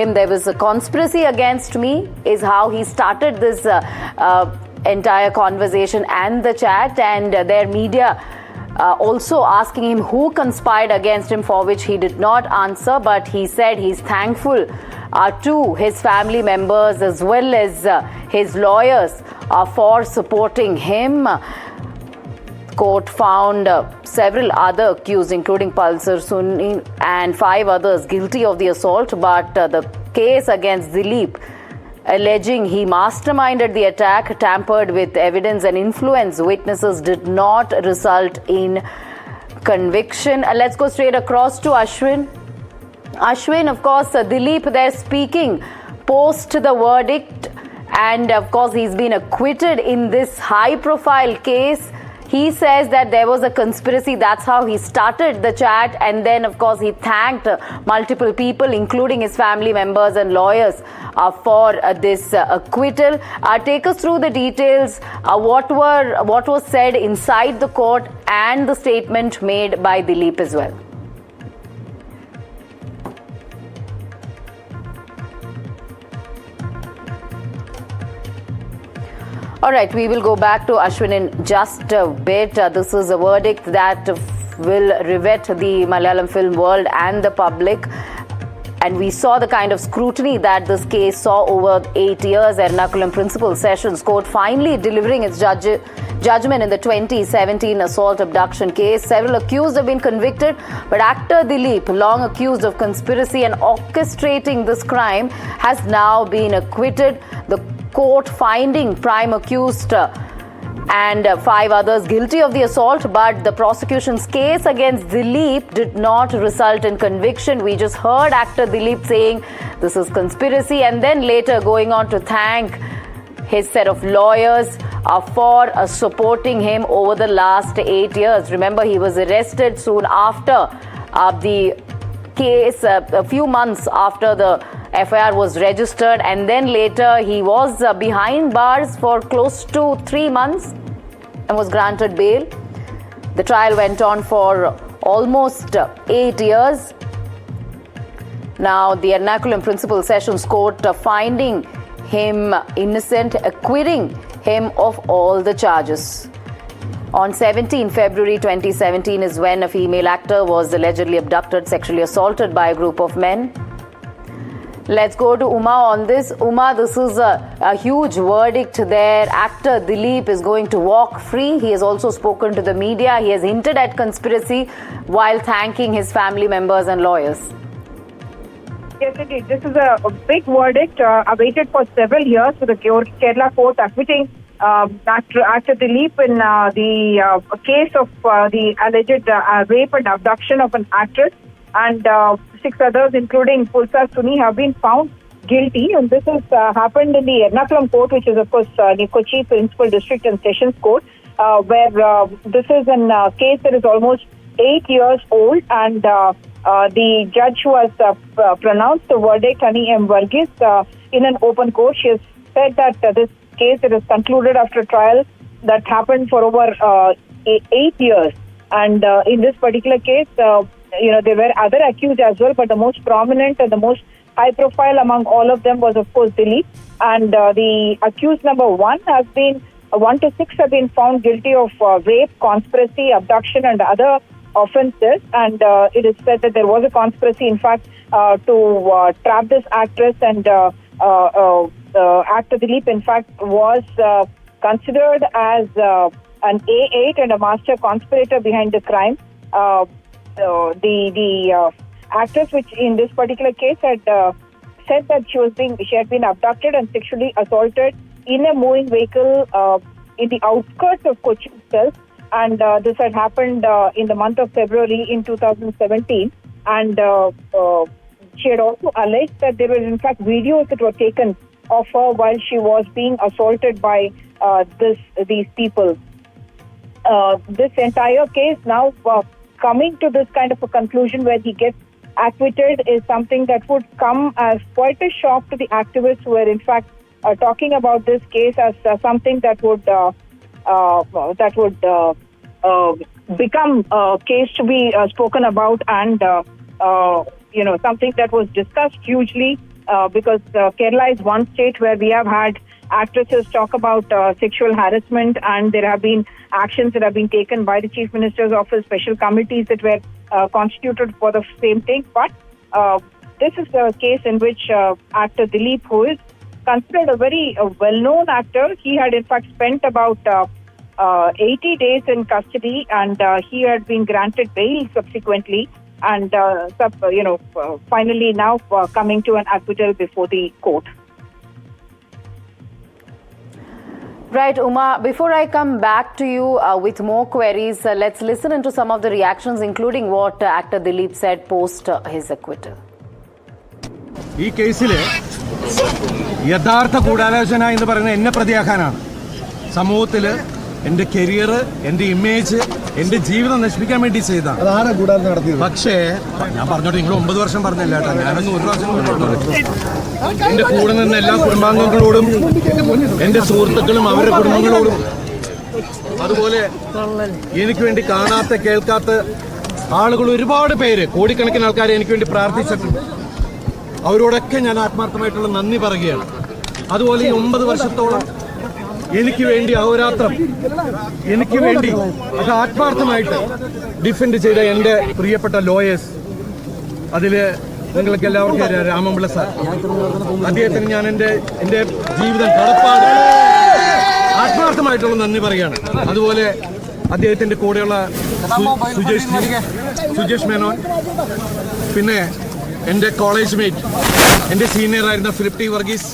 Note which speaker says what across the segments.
Speaker 1: There was a conspiracy against me is how he started this entire conversation and the chat, and their media also asking him who conspired against him, for which he did not answer, but he said he's thankful to his family members as well as his lawyers for supporting him. Court found several other accused, including Pulsar Suni and 5 others, guilty of the assault, but the case against Dileep, alleging he masterminded the attack, tampered with evidence and influenced witnesses, did not result in conviction. Let's go straight across to Ashwin. Ashwin, of course, Dileep there speaking post the verdict, and of course he's been acquitted in this high-profile case. He says that there was a conspiracy. That's how he started the chat. And then, of course, he thanked multiple people, including his family members and lawyers, for this acquittal. Take us through the details. What was said inside the court and the statement made by Dileep as well. All right, we will go back to Ashwin in just a bit. This is a verdict that will rivet the Malayalam film world and the public. And we saw the kind of scrutiny that this case saw over 8 years. Ernakulam Principal Sessions Court finally delivering its judgment in the 2017 assault abduction case. Several accused have been convicted, but actor Dileep, long accused of conspiracy and orchestrating this crime, has now been acquitted. The court finding prime accused and 5 others guilty of the assault, but the prosecution's case against Dileep did not result in conviction. We just heard actor Dileep saying this is conspiracy, and then later going on to thank his set of lawyers for supporting him over the last 8 years. Remember, he was arrested soon after the case, a few months after the FIR was registered, and then later he was behind bars for close to 3 months and was granted bail. The trial went on for almost 8 years. Now the Ernakulam Principal Sessions Court finding him innocent, acquitting him of all the charges. On 17 February 2017 is when a female actor was allegedly abducted, sexually assaulted by a group of men. Let's go to Umar on this. Umar, this is a huge verdict there. Actor Dileep is going to walk free. He has also spoken to the media. He has hinted at conspiracy while thanking his family members and lawyers.
Speaker 2: Yes, indeed. This is a big verdict awaited for several years, with the Kerala court acquitting actor Dileep in the case of the alleged rape and abduction of an actress, and 6 others, including Pulsar Suni, have been found guilty. And this has happened in the Ernakulam court, which is, of course, the Kochi Principal District and Sessions Court, where this is a case that is almost 8 years old. And the judge who has pronounced the verdict, Antony in an open court, she has said that this case that is concluded after a trial that happened for over 8 years. And in this particular case, there were other accused as well, but the most prominent and the most high profile among all of them was, of course, Dileep. And the accused number 1 to 6 have been found guilty of rape, conspiracy, abduction, and other offences. And it is said that there was a conspiracy, in fact, to trap this actress. And actor Dileep, in fact, was considered as an A8 and a master conspirator behind the crime. The actress, which in this particular case had said that she had been abducted and sexually assaulted in a moving vehicle in the outskirts of Kochi itself, and this had happened in the month of February in 2017. And she had also alleged that there were in fact videos that were taken of her while she was being assaulted by these people. This entire case now coming to this kind of a conclusion where he gets acquitted is something that would come as quite a shock to the activists who were in fact talking about this case as something that would become a case to be spoken about, and something that was discussed hugely because Kerala is one state where we have had actresses talk about sexual harassment, and there have been actions that have been taken by the Chief Minister's office, special committees that were constituted for the same thing. But this is a case in which actor Dileep, who is considered a very well-known actor, he had in fact spent about 80 days in custody, and he had been granted bail subsequently, and finally now coming to an acquittal before the court.
Speaker 1: Right, Umar, before I come back to you with more queries, let's listen into some of the reactions, including what actor Dileep said post his acquittal.
Speaker 3: ഈ കേസിൽ യഥാർത്ഥ ഗൂഢാലോചന എന്ന് പറയുന്നത് എന്നെ പ്രതിയാക്കാനാണ്. സമൂഹത്തിൽ എൻ്റെ career, എൻ്റെ ഇമേജ്, എൻ്റെ ജീവിതം നശിപ്പിക്കാൻ വേണ്ടി ചെയ്തതാണ്. പക്ഷേ ഞാൻ പറഞ്ഞോട്ടെ, നിങ്ങൾ 9 വർഷം പറഞ്ഞില്ല കേട്ടോ, ഞാനൊന്ന് 1 പ്രാവശ്യം. എൻ്റെ കൂടെ നിന്ന് എല്ലാ കുടുംബാംഗങ്ങളോടും, എൻ്റെ സുഹൃത്തുക്കളും അവരുടെ കുടുംബങ്ങളോടും, അതുപോലെ എനിക്ക് വേണ്ടി കാണാത്ത കേൾക്കാത്ത ആളുകൾ ഒരുപാട് പേര്, കോടിക്കണക്കിന് ആൾക്കാർ എനിക്ക് വേണ്ടി പ്രാർത്ഥിച്ചിട്ടുണ്ട്. അവരോടൊക്കെ ഞാൻ ആത്മാർത്ഥമായിട്ടുള്ള നന്ദി പറയുകയാണ്. അതുപോലെ ഈ 9 വർഷത്തോളം എനിക്ക് വേണ്ടി അഹോരാത്രം എനിക്ക് വേണ്ടി അത് ആത്മാർത്ഥമായിട്ട് ഡിഫെൻഡ് ചെയ്ത എൻ്റെ പ്രിയപ്പെട്ട ലോയേഴ്സ്, അതിൽ നിങ്ങൾക്ക് എല്ലാവർക്കും അറിയാം, രാമപിള്ള സാർ, അദ്ദേഹത്തിന് ഞാൻ എൻ്റെ ജീവിതം കടപ്പാട് ആത്മാർത്ഥമായിട്ടുള്ള നന്ദി പറയുകയാണ്. അതുപോലെ അദ്ദേഹത്തിൻ്റെ കൂടെയുള്ള സുജേഷ് മേനോൻ, പിന്നെ എൻ്റെ കോളേജ് മേറ്റ്, എൻ്റെ സീനിയറായിരുന്ന ഫിലിപ്പ് ടി വർഗീസ്,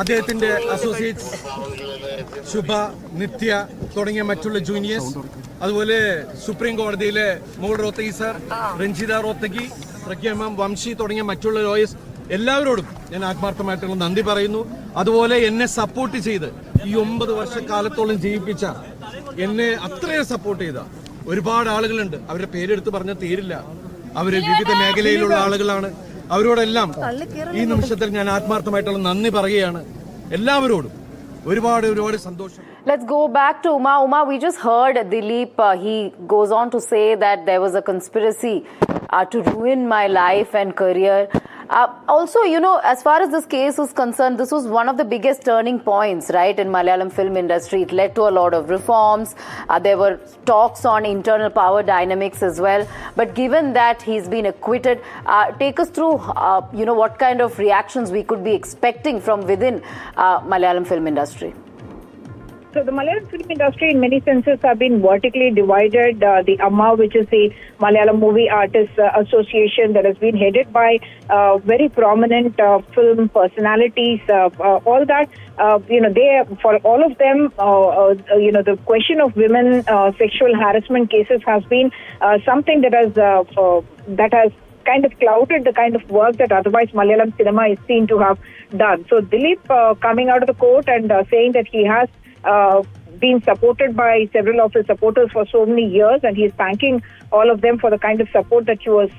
Speaker 3: അദ്ദേഹത്തിൻ്റെ അസോസിയേറ്റ്സ് ശുഭ, നിത്യ തുടങ്ങിയ മറ്റുള്ള ജൂനിയേഴ്സ്, അതുപോലെ സുപ്രീം കോടതിയിലെ മോൾ റോത്തഗി സാർ, രഞ്ജിത റോത്തഗി, പ്രഖ്യാമം, വംശി തുടങ്ങിയ മറ്റുള്ള ലോയേഴ്സ്, എല്ലാവരോടും ഞാൻ ആത്മാർത്ഥമായിട്ടുള്ള നന്ദി പറയുന്നു. അതുപോലെ എന്നെ സപ്പോർട്ട് ചെയ്ത് ഈ 9 വർഷക്കാലത്തോളം ജീവിപ്പിച്ച, എന്നെ അത്രയും സപ്പോർട്ട് ചെയ്ത ഒരുപാട് ആളുകളുണ്ട്. അവരുടെ പേരെടുത്ത് പറഞ്ഞാൽ തീരില്ല. അവർ വിവിധ മേഖലയിലുള്ള ആളുകളാണ്. അവരോടെല്ലാം ഈ നിമിഷത്തിൽ ഞാൻ ആത്മാർത്ഥമായിട്ടുള്ള നന്ദി പറയുകയാണ്. എല്ലാവരോടും ഒരുപാട് സന്തോഷം.
Speaker 1: Let's go back to Umar. Umar, we just heard Dileep. He goes on to say that there was a conspiracy to ruin my life and career. Also, as far as this case is concerned, this was one of the biggest turning points, right, in Malayalam film industry. It led to a lot of reforms. There were talks on internal power dynamics as well. But given that he's been acquitted, take us through, what kind of reactions we could be expecting from within Malayalam film industry.
Speaker 2: So the Malayalam film industry in many senses have been vertically divided. The AMMA, which is the Malayalam Movie Artists Association, that has been headed by very prominent film personalities, all that, they, for all of them, the question of women sexual harassment cases has been something that has kind of clouded the kind of work that otherwise Malayalam cinema is seen to have done. So Dileep coming out of the court and saying that he has been supported by several of his supporters for so many years, and he is thanking all of them for the kind of support that he was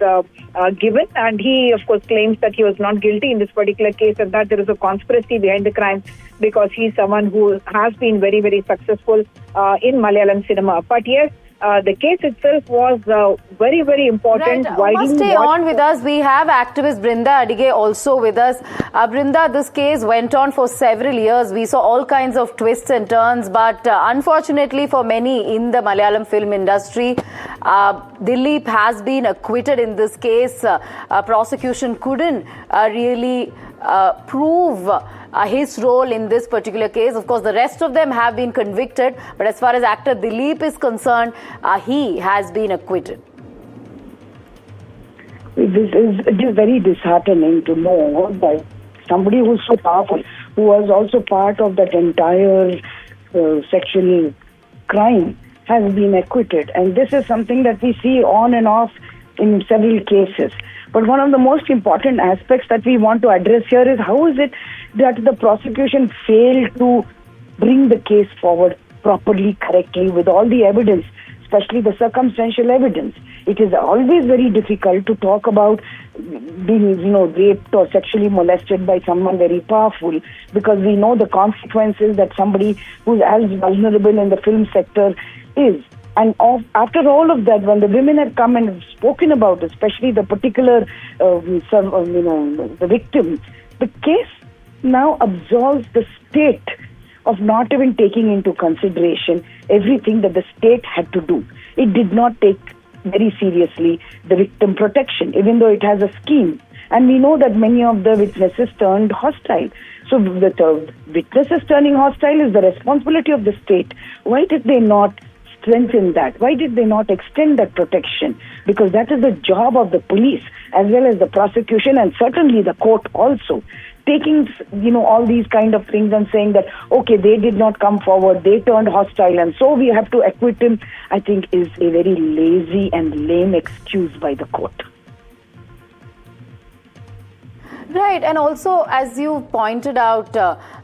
Speaker 2: given. And he, of course, claims that he was not guilty in this particular case, and that there is a conspiracy behind the crime, because he is someone who has been very, very successful in Malayalam cinema. But yes, the case itself was very, very important.
Speaker 1: Right. Stay on with us. We have activist Brinda Adige also with us. Brinda, this case went on for several years. We saw all kinds of twists and turns, but unfortunately for many in the Malayalam film industry, Dileep has been acquitted in this case. Prosecution couldn't really prove his role in this particular case. Of course, the rest of them have been convicted, but as far as actor Dileep is concerned, he has been acquitted.
Speaker 4: It is very disheartening to know that somebody who's so powerful, who was also part of that entire sexual crime, has been acquitted. And this is something that we see on and off in several cases. But one of the most important aspects that we want to address here is how is it that the prosecution failed to bring the case forward properly, correctly, with all the evidence, especially the circumstantial evidence. It is always very difficult to talk about being, raped or sexually molested by someone very powerful, because we know the consequences that somebody who's as vulnerable in the film sector is. And after all of that, when the women have come and have spoken about it, especially the particular, the victim, the case now absolves the state of not even taking into consideration everything that the state had to do. It did not take very seriously the victim protection, even though it has a scheme. And we know that many of the witnesses turned hostile. So the witnesses turning hostile is the responsibility of the state. Why did they not strengthen that? Why did they not extend that protection? Because that is the job of the police as well as the prosecution and certainly the court also. Taking, all these kind of things and saying that, okay, they did not come forward, they turned hostile, and so we have to acquit him, I think is a very lazy and lame excuse by the court.
Speaker 1: Right, and also, as you pointed out,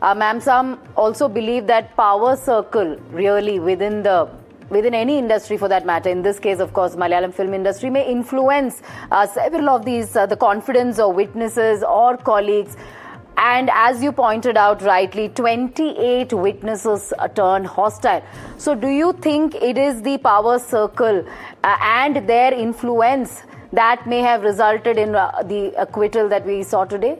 Speaker 1: ma'am, some also believe that power circle really within any industry for that matter, in this case, of course, Malayalam film industry, may influence several of these, the confidence of witnesses or colleagues. And as you pointed out rightly, 28 witnesses turned hostile. So do you think it is the power circle and their influence that may have resulted in the acquittal that we saw today?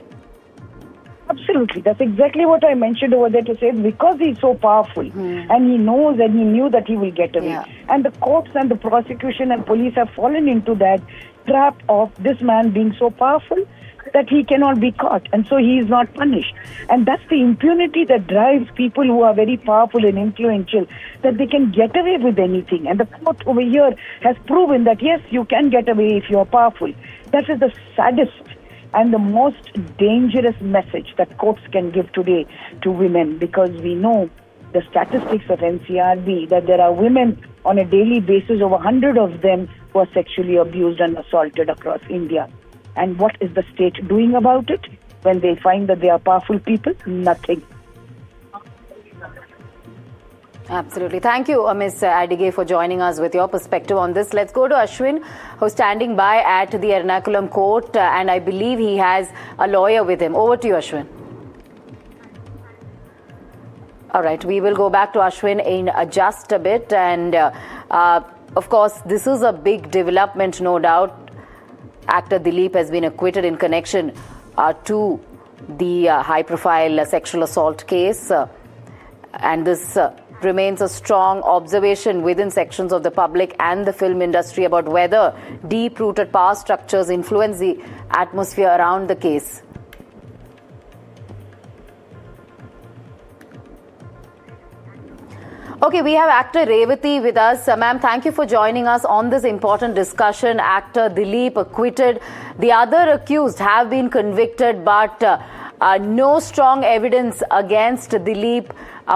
Speaker 4: Absolutely. That's exactly what I mentioned over there to say, because he's so powerful and he knows and he knew that he will get away.
Speaker 1: Yeah.
Speaker 4: And the courts and the prosecution and police have fallen into that trap of this man being so powerful that he cannot be caught, and so he is not punished. And that's the impunity that drives people who are very powerful and influential, that they can get away with anything. And the court over here has proven that yes, you can get away if you are powerful. That is the saddest and the most dangerous message that courts can give today to women, because we know the statistics of NCRB that there are women on a daily basis, over 100 of them, who are sexually abused and assaulted across India. And what is the state doing about it when they find that they are powerful people? Nothing.
Speaker 1: Absolutely. Thank you, Ms. Adige, for joining us with your perspective on this. Let's go to Ashwin, who's standing by at the Ernakulam court, and I believe he has a lawyer with him. Over to you, Ashwin. All right, we will go back to Ashwin in just a bit. And of course, this is a big development, no doubt. Actor Dileep has been acquitted in connection to the high-profile sexual assault case. And this remains a strong observation within sections of the public and the film industry about whether deep-rooted power structures influence the atmosphere around the case. Okay, we have actor Revati with us. Ma'am, thank you for joining us on this important discussion. Actor Dileep acquitted. The other accused have been convicted, but no strong evidence against Dileep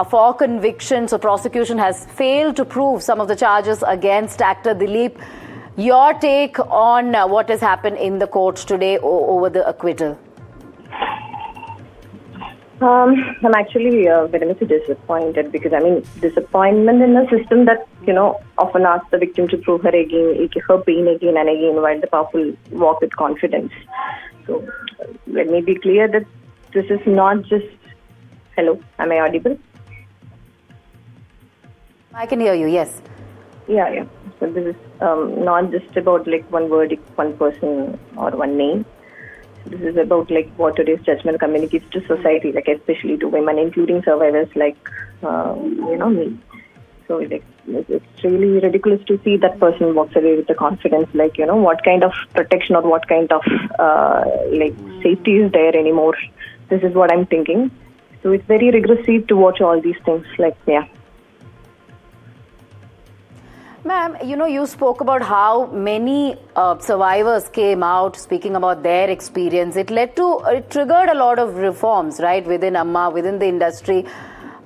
Speaker 1: for conviction. So prosecution has failed to prove some of the charges against actor Dileep. Your take on what has happened in the court today over the acquittal?
Speaker 5: I'm actually very much disappointed, because disappointment in a system that often asks the victim to prove her pain again and again, while the powerful walk with confidence. So let me be clear that this is not just... Hello, am I audible?
Speaker 1: I can hear you, yes.
Speaker 5: Yeah. So this is not just about one verdict, one person or one name. This is about what today's judgment communicates to society, especially to women, including survivors like me. So it's really ridiculous to see that person walks away with the confidence, what kind of protection or what kind of safety is there anymore. This is what I'm thinking. So it's very regressive to watch all these things.
Speaker 1: Ma'am, you spoke about how many survivors came out speaking about their experience. It triggered a lot of reforms, right, within Amma, within the industry.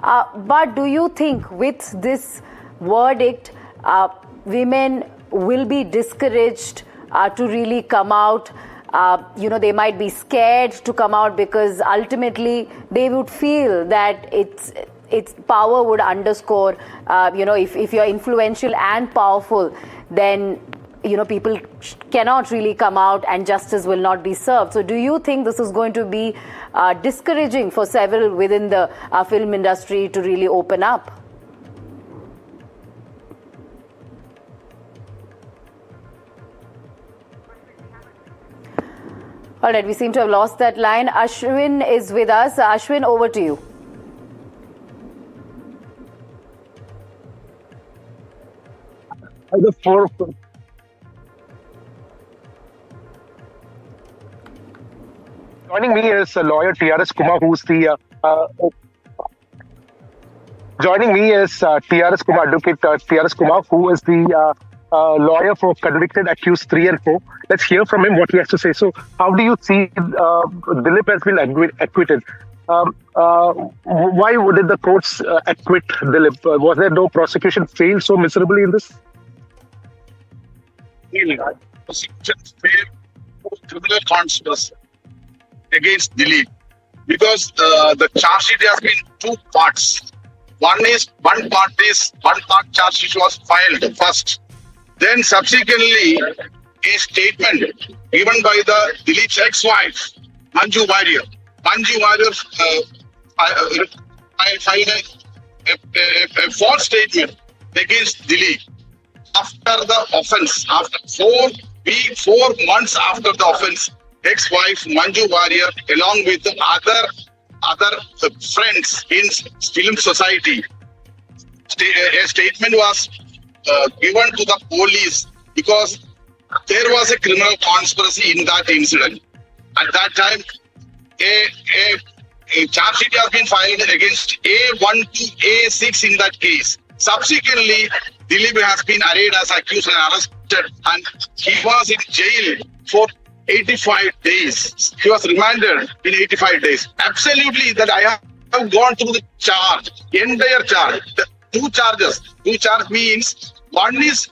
Speaker 1: But do you think with this verdict, women will be discouraged to really come out? They might be scared to come out because ultimately they would feel that its power would underscore, if you're influential and powerful, then, people cannot really come out and justice will not be served. So do you think this is going to be discouraging for several within the film industry to really open up? All right, we seem to have lost that line. Ashwin is with us. Ashwin, over to you.
Speaker 6: Joining me is lawyer TRS Kumar, who's the advocate TRS Kumar, who is the lawyer for convicted accused 3 and 4. Let's hear from him what he has to say. So, how do you see Dileep has been acquitted? Why did the courts acquit Dileep? Was there no prosecution failed so miserably in this?
Speaker 7: Prosecution failed for criminal conspiracy against Dileep because the charge sheet has been 2 parts. One part charge sheet was filed first. Then subsequently, a statement given by the Dileep's ex-wife, Manju Warrior. Manju Warrior filed a false statement against Dileep after the offence. After 4 months after the offence, ex-wife Manju Warrior, along with other friends in film society, a statement was given to the police because there was a criminal conspiracy in that incident. At that time, a charge sheet has been filed against A1 to A6 in that case. Subsequently, Dileep has been arraigned as accused and arrested, and he was in jail for 85 days. He was remanded in 85 days. Absolutely, that I have gone through the charge, entire charge. The 2 charges. 2 charge means one is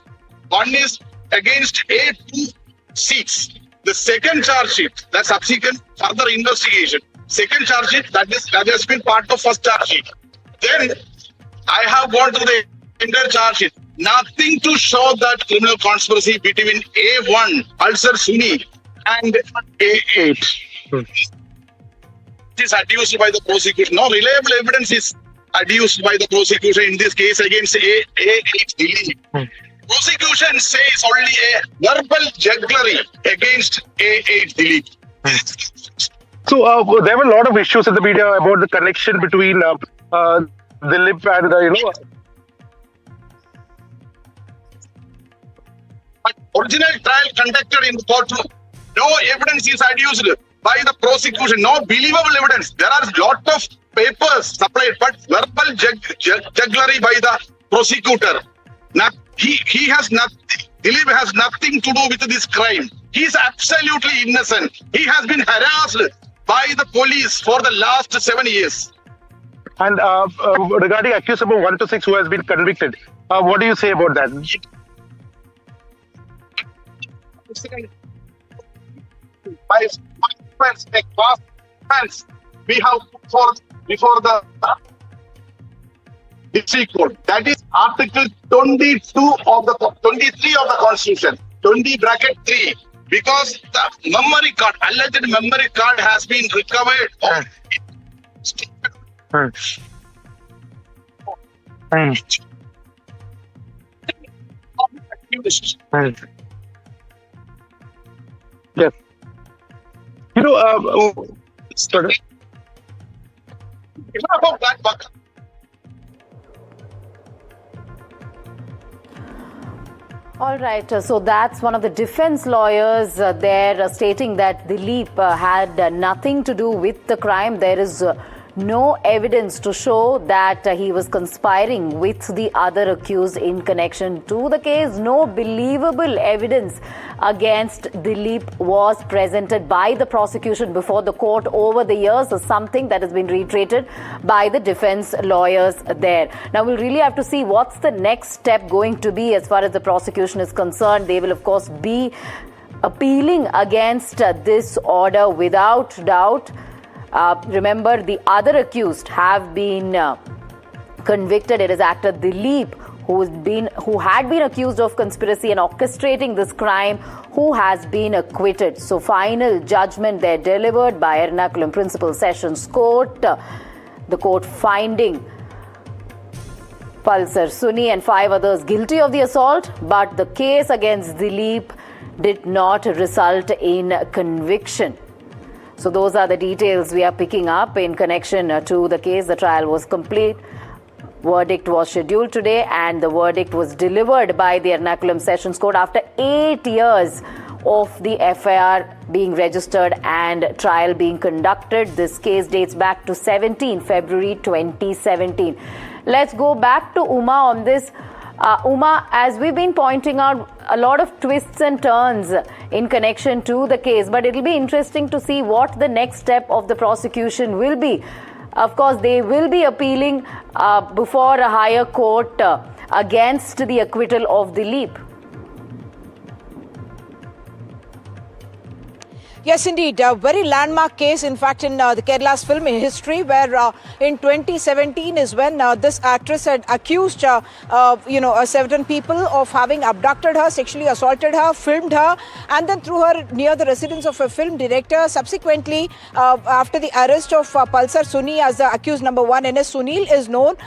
Speaker 7: against A26. The second charge sheet, that subsequent further investigation. Second charge sheet, that has been part of first charge sheet. Then I have gone through the entire charge sheet. Nothing to show that criminal conspiracy between A1, Pulsar Suni, and A8. It is adduced by the prosecution. No reliable evidence is adduced by the prosecution in this case against A8 Dileep. Prosecution says only a verbal jugglery against A8 Dileep.
Speaker 6: So there were a lot of issues in the media about the connection between Dileep and
Speaker 7: But original trial conducted in the courtroom. No evidence is adduced by the prosecution. No believable evidence. There are a lot of papers supplied, but verbal jugglery by the prosecutor. He has nothing. Dileep has nothing to do with this crime. He is absolutely innocent. He has been harassed by the police for the last 7 years.
Speaker 6: And regarding accused number 1 to 6 who has been convicted, what do you say about that?
Speaker 7: My friends, we have put before the district court. That is Article 22 of the 23 of the Constitution, 20(3), because the memory card, alleged memory card, has been recovered.
Speaker 6: Yes. Sorry.
Speaker 7: About that bucket.
Speaker 1: All right, so that's one of the defense lawyers there stating that Dileep had nothing to do with the crime. There is no evidence to show that he was conspiring with the other accused in connection to the case. No believable evidence against Dileep was presented by the prosecution before the court over the years, something that has been reiterated by the defense lawyers there. Now, we'll really have to see what's the next step going to be as far as the prosecution is concerned. They will, of course, be appealing against this order without doubt. Remember, the other accused have been convicted. It is actor Dileep who had been accused of conspiracy and orchestrating this crime, who has been acquitted. So final judgment there delivered by Ernakulam Principal Sessions Court. The court finding Pulsar Suni and 5 others guilty of the assault, but the case against Dileep did not result in conviction. So those are the details we are picking up in connection to the case. The trial was complete. Verdict was scheduled today and the verdict was delivered by the Ernakulam Sessions Court after 8 years of the FIR being registered and trial being conducted. This case dates back to February 2017. Let's go back to Umar on this. Umar, as we've been pointing out, a lot of twists and turns in connection to the case, but it'll be interesting to see what the next step of the prosecution will be. Of course, they will be appealing before a higher court against the acquittal of Dileep.
Speaker 8: Yes, indeed. A very landmark case, in fact, in the Kerala's film history, where in 2017 is when this actress had accused, certain people of having abducted her, sexually assaulted her, filmed her, and then threw her near the residence of a film director. Subsequently, after the arrest of Pulsar Suni as the accused number 1, NS Sunil is known,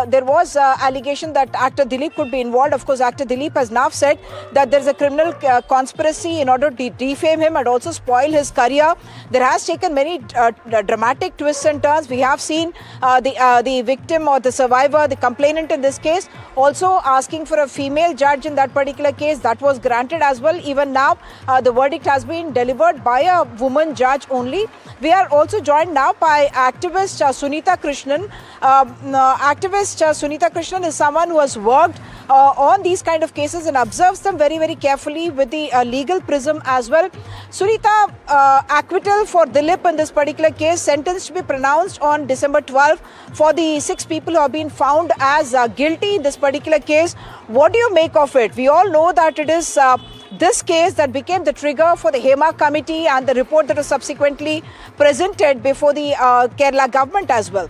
Speaker 8: there was allegation that actor Dileep could be involved. Of course, actor Dileep has now said that there is a criminal conspiracy in order to defame him and also spoil his career. There has taken many dramatic twists and turns. We have seen the victim or the survivor, the complainant in this case, also asking for a female judge in that particular case. That was granted as well. Even now, the verdict has been delivered by a woman judge only. We are also joined now by activist Sunita Krishnan. Activist Sunita Krishnan is someone who has worked on these kind of cases and observes them very, very carefully with the legal prism as well. Sunita, acquittal for Dileep in this particular case, sentenced to be pronounced on December 12 for the 6 people who have been found as guilty in this particular case. What do you make of it? We all know that it is this case that became the trigger for the Hema committee and the report that was subsequently presented before the Kerala government as well.